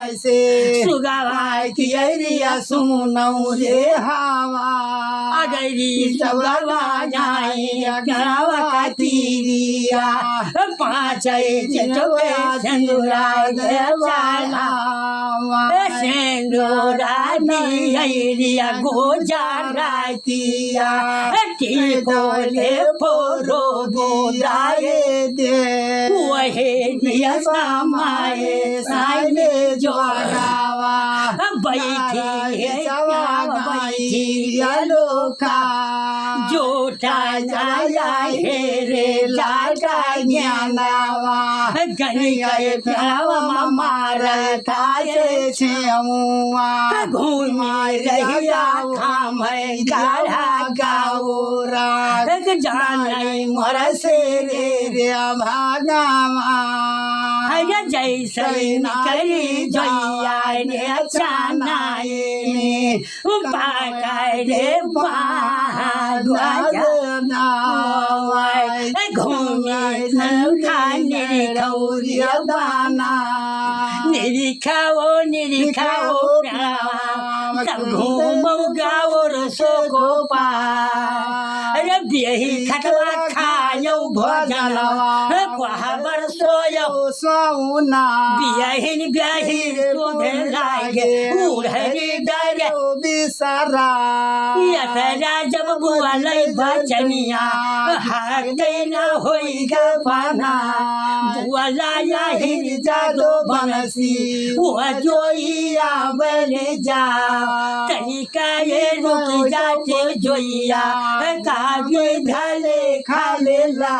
ऐसे सुगावाई की अरिया सुनौ रे हवा अगरी चौरवा जाई गरावा का तीरिया पाँचै जनवे सिंदूरा देवालावा सिंदूरा दिया गोजार रातिया टिकोले फोरो बोदाए दे वहे दिया समाए साइने जोड़ावा बैठी बैठी लोका जोटा जाया हे रे लाटा ज्ञानावा गनी गए प्यावा मार थाए छेमुआ घूमी रहिया खाम गाढ़ा गाओरा जान मोर से रे भागावा जैसे करी जोया ने चानाए पाकाय रे घूमे खाने रौरिया बाना निरीखाओ सब घूमो गाओ रसो गोपा बिही खटवा खायो भोजनवा कोहबर सोयो सोना बिहिन शोभे लागे उड़हरी डरे बिसरा यतरा जब बुआ लई बचनिया हार न होई गफना बुआ लाया हिर जादो बनसी वो जोइया बने जा तनिका ये रुक जाते जोइया कागे ढले खाले ला